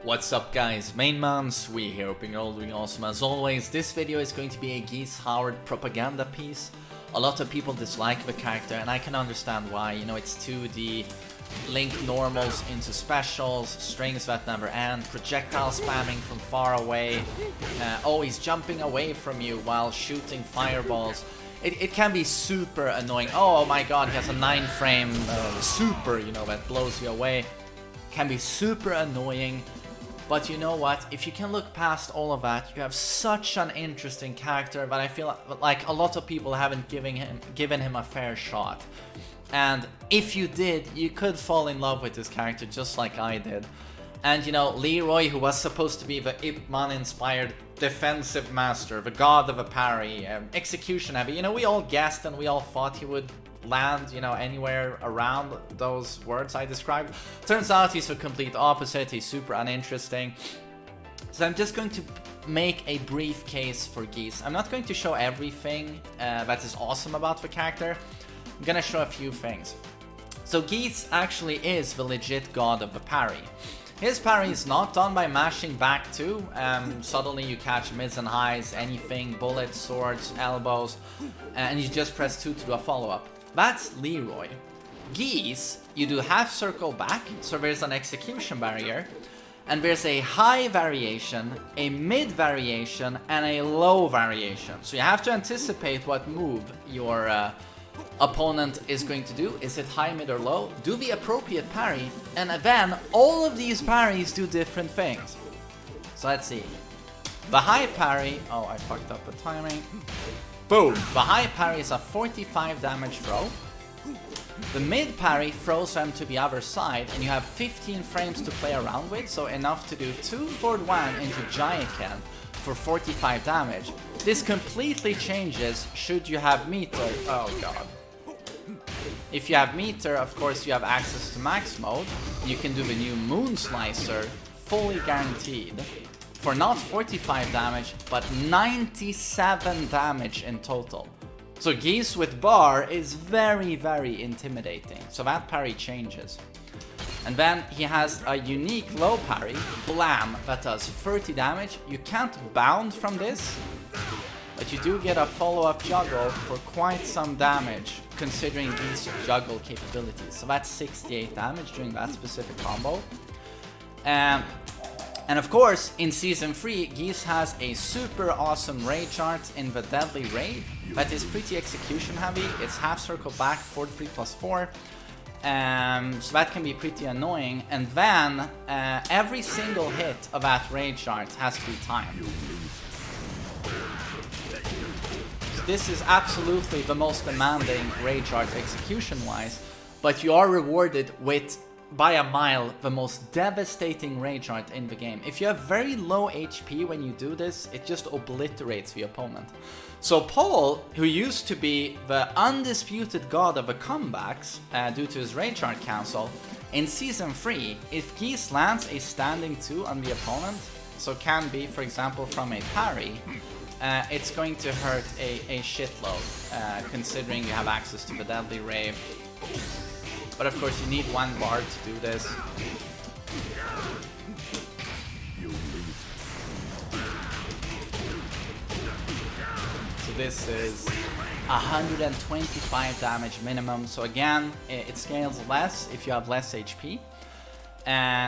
What's up guys, TheMainManSWE here, hoping you're all doing awesome as always. This video is going to be a Geese Howard propaganda piece. A lot of people dislike the character and I can understand why. You know, it's 2D, link normals into specials, strings that never end, projectile spamming from far away, always jumping away from you while shooting fireballs. It can be super annoying. Oh my god, he has a 9-frame super, you know, that blows you away. Can be super annoying. But you know what, if you can look past all of that, you have such an interesting character that I feel like a lot of people haven't given him a fair shot. And if you did, you could fall in love with this character just like I did. And you know, Leroy, who was supposed to be the Ip Man-inspired defensive master, the god of a parry, execution heavy, you know, we all guessed and we all thought he would land, you know, anywhere around those words I described. Turns out he's the complete opposite. He's super uninteresting. So I'm just going to make a brief case for Geese. I'm not going to show everything that is awesome about the character. I'm gonna show a few things. So Geese actually is the legit god of the parry. His parry is not done by mashing back two. Suddenly you catch mids and highs, anything, bullets, swords, elbows, and you just press 2 to do a follow-up. That's Leroy. Geese, you do half circle back, so there's an execution barrier, and there's a high variation, a mid variation, and a low variation. So you have to anticipate what move your opponent is going to do. Is it high, mid, or low? Do the appropriate parry, and then all of these parries do different things. So let's see. The high parry, oh, I fucked up the timing. Boom! The high parry is a 45 damage throw. The mid parry throws them to the other side, and you have 15 frames to play around with, so enough to do 2 forward 1 into Tekken for 45 damage. This completely changes should you have meter. Oh god. If you have meter, of course you have access to max mode. You can do the new Moon Slicer, fully guaranteed. For not 45 damage, but 97 damage in total. So Geese with bar is very, very intimidating. So that parry changes. And then he has a unique low parry, Blam, that does 30 damage. You can't bound from this, but you do get a follow-up juggle for quite some damage, considering Geese's juggle capabilities. So that's 68 damage during that specific combo. And of course, in Season 3, Geese has a super awesome rage art in the Deadly Rave that is pretty execution heavy. It's half circle back, forward 3+4. So that can be pretty annoying. And then every single hit of that rage art has to be timed. So this is absolutely the most demanding rage art execution-wise, but you are rewarded with, by a mile, the most devastating rage art in the game. If you have very low HP when you do this, it just obliterates the opponent. So Paul, who used to be the undisputed god of the comebacks due to his rage art cancel, in Season 3, if Geese lands a standing 2 on the opponent, so can be, for example, from a parry, it's going to hurt a shitload, considering you have access to the Deadly Rave. But of course you need 1 bar to do this. So this is 125 damage minimum. So again, it scales less if you have less HP.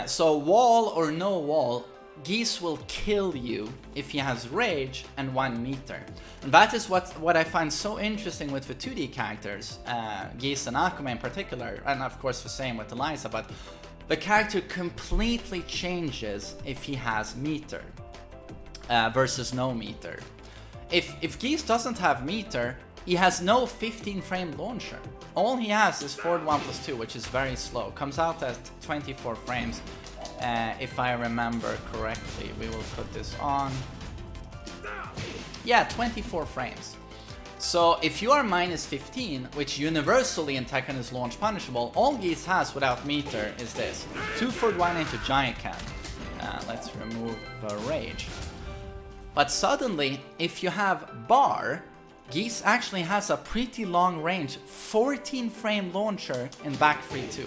So wall or no wall, Geese will kill you if he has rage and 1 meter. And that is what I find so interesting with the 2D characters, Geese and Akuma in particular, and of course the same with Eliza, but the character completely changes if he has meter versus no meter. If Geese doesn't have meter, he has no 15 frame launcher. All he has is forward 1+2, which is very slow, comes out at 24 frames. If I remember correctly, we will put this on. Yeah, 24 frames. So if you are minus 15, which universally in Tekken is launch punishable, all Geese has without meter is this. 2 forward 1 into Tekken. Let's remove the rage. But suddenly, if you have bar, Geese actually has a pretty long range 14 frame launcher in back 3-2,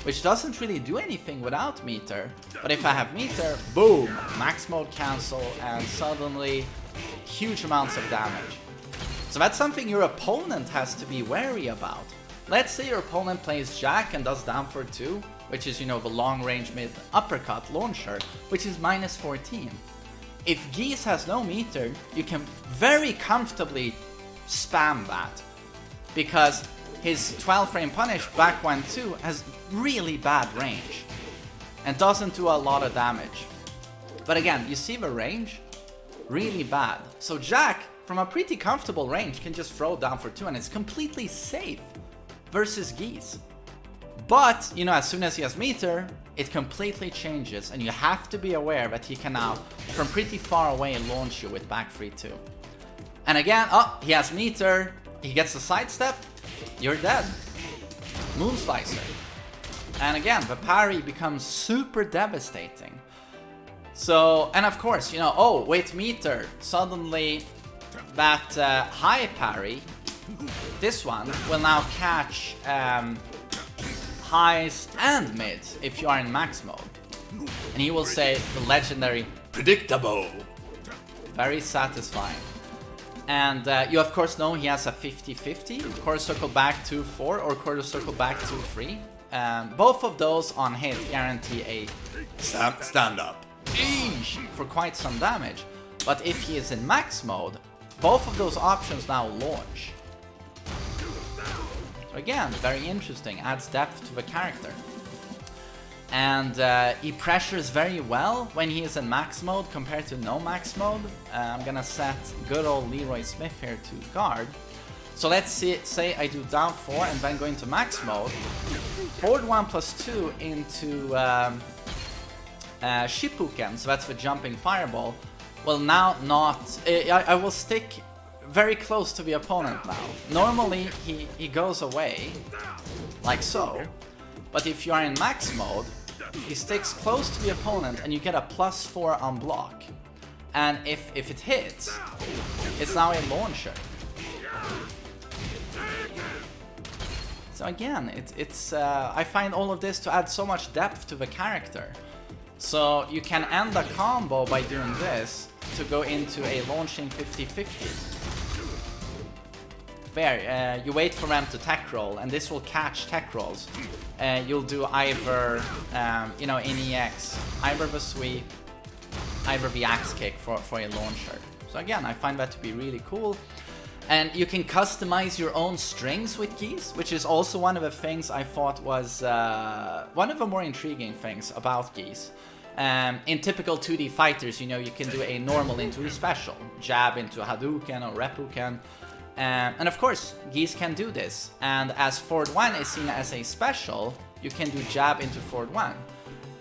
which doesn't really do anything without meter, but if I have meter, boom, max mode cancel, and suddenly huge amounts of damage. So that's something your opponent has to be wary about. Let's say your opponent plays Jack and does down for 2, which is, you know, the long range mid uppercut launcher, which is minus 14. If Geese has no meter, you can very comfortably spam that, because his 12 frame punish back 1-2 has really bad range and doesn't do a lot of damage. But again, you see the range? Really bad. So Jack, from a pretty comfortable range, can just throw down for 2 and it's completely safe versus Geese. But, you know, as soon as he has meter, it completely changes, and you have to be aware that he can now, from pretty far away, launch you with back 3-2. And again, oh, he has meter, he gets the sidestep, you're dead. Moonslicer. And again, the parry becomes super devastating. So, and of course, you know, oh, wait, meter, suddenly that high parry, this one, will now catch highs and mids if you are in max mode. And he will say the legendary predictable. Very satisfying. And you of course know he has a 50-50, quarter circle back 2-4 or quarter circle back 2-3. Both of those on hit guarantee a stand up for quite some damage. But if he is in max mode, both of those options now launch. So again, very interesting, adds depth to the character. And he pressures very well when he is in max mode compared to no max mode. I'm gonna set good old Leroy Smith here to guard. So let's say I do down 4 and then go into max mode. Forward 1+2 into Shipuken, so that's the jumping fireball, will now not... I will stick very close to the opponent now. Normally he goes away, like so. But if you are in max mode, he sticks close to the opponent and you get a +4 on block. And if it hits, it's now a launcher. So again, I find all of this to add so much depth to the character. So you can end a combo by doing this to go into a launching 50-50. There, you wait for them to tech roll, and this will catch tech rolls. You'll do either, you know, in EX, either the sweep, either the axe kick for a launcher. So again, I find that to be really cool. And you can customize your own strings with Geese, which is also one of the things I thought was one of the more intriguing things about Geese. In typical 2D fighters, you know, you can do a normal into a special, jab into a Hadouken or Reppuken. And of course, Geese can do this, and as forward 1 is seen as a special, you can do jab into forward 1.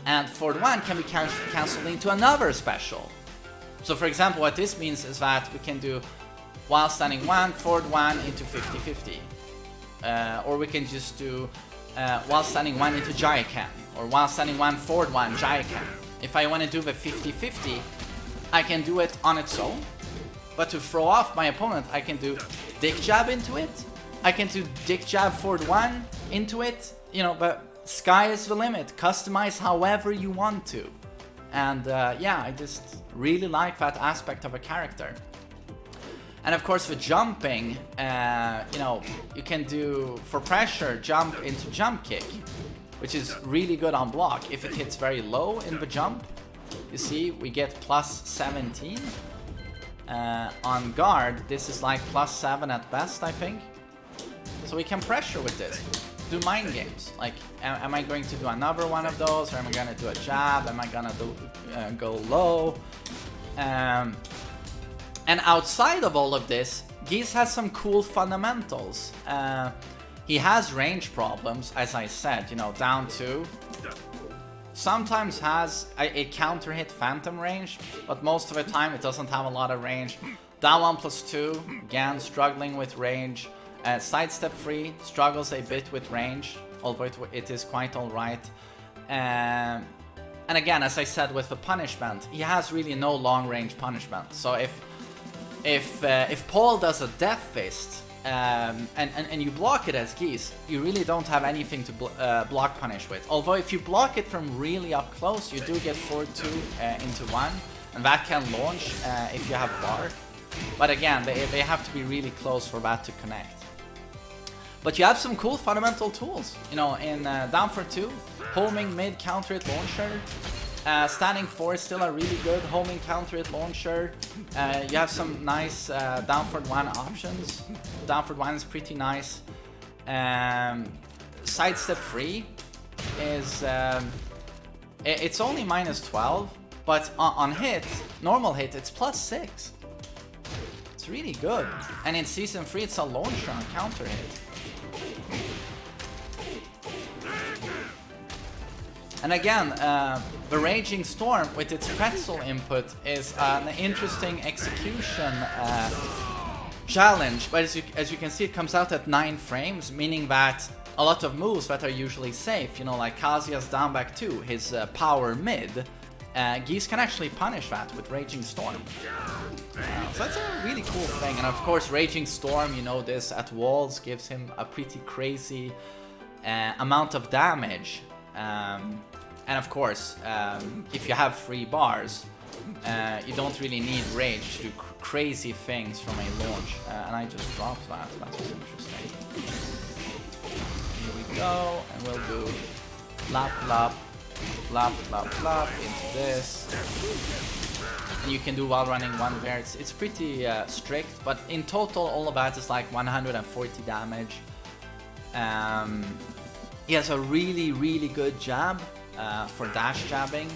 And forward 1 can be cancelled into another special. So for example, what this means is that we can do while standing 1, forward 1 into 50-50. Or we can just do while standing 1 into Jaiken, or while standing 1, forward 1, Jaiken. If I want to do the 50-50, I can do it on its own. But to throw off my opponent, I can do dick jab into it. I can do dick jab forward 1 into it. You know, but sky is the limit. Customize however you want to. And yeah, I just really like that aspect of a character. And of course, the jumping, you know, you can do for pressure jump into jump kick, which is really good on block. If it hits very low in the jump, you see we get +17. On guard, this is like +7 at best, I think. So we can pressure with this. Do mind games. Like, am I going to do another one of those? Or am I going to do a jab? Am I going to go low? And outside of all of this, Geese has some cool fundamentals. He has range problems, as I said, you know, down 2. Sometimes has a counter hit phantom range, but most of the time it doesn't have a lot of range. Down 1+2, again struggling with range. Sidestep 3 struggles a bit with range, although it is quite alright. And again, as I said with the punishment, he has really no long range punishment. So if Paul does a Death Fist and you block it as Geese, you really don't have anything to block punish with. Although if you block it from really up close, you do get 4-2 into 1, and that can launch if you have bar. But again, they have to be really close for that to connect. But you have some cool fundamental tools, you know, in down for 2, homing mid, counter it, launcher. Standing 4 is still a really good homing counter it launcher. You have some nice downward 1 options. Downward 1 is pretty nice. Sidestep 3 is it's only -12, but on hit, normal hit, it's +6. It's really good. And in season 3, it's a launcher on counter hit. And again, the Raging Storm with its pretzel input is an interesting execution challenge, but as you can see, it comes out at 9 frames, meaning that a lot of moves that are usually safe, you know, like Kazuya's down back 2, his power mid, Geese can actually punish that with Raging Storm. So that's a really cool thing, and of course Raging Storm, you know this, at walls gives him a pretty crazy amount of damage. And of course, if you have 3 bars, you don't really need rage to do crazy things from a launch. And I just dropped that. That was interesting. Here we go, and we'll do lap, lap, lap, lap, lap into this. And you can do while running 1 there. It's pretty strict, but in total, all of that is like 140 damage. He has a really, really good jab for dash jabbing.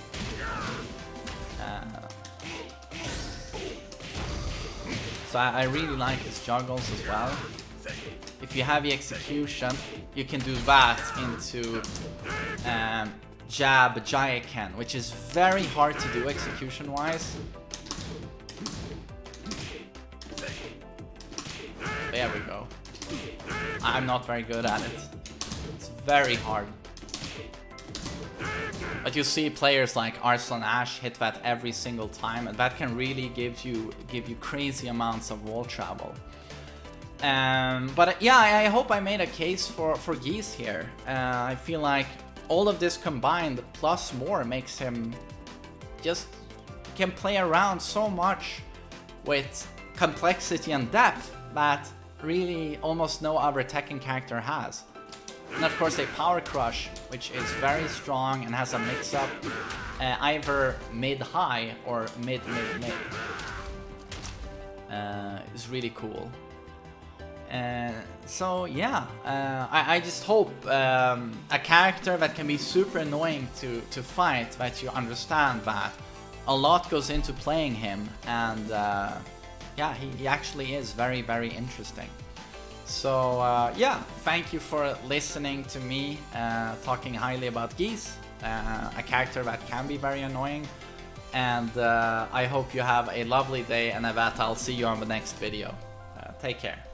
So I really like his juggles as well. If you have the execution, you can do that into jab Jayaken, which is very hard to do execution-wise. There we go. I'm not very good at it. It's very hard. But you see players like Arslan Ash hit that every single time, and that can really give you crazy amounts of wall travel. But yeah, I hope I made a case for Geese here. I feel like all of this combined plus more makes him just can play around so much with complexity and depth that really almost no other Tekken character has. And of course a Power Crush, which is very strong and has a mix-up, either mid-high or mid-mid-mid. Is really cool. So yeah, I just hope a character that can be super annoying to fight, that you understand that a lot goes into playing him, and yeah, he actually is very, very interesting. So yeah, thank you for listening to me talking highly about Geese, a character that can be very annoying, and I hope you have a lovely day, and that I'll see you on the next video. Take care.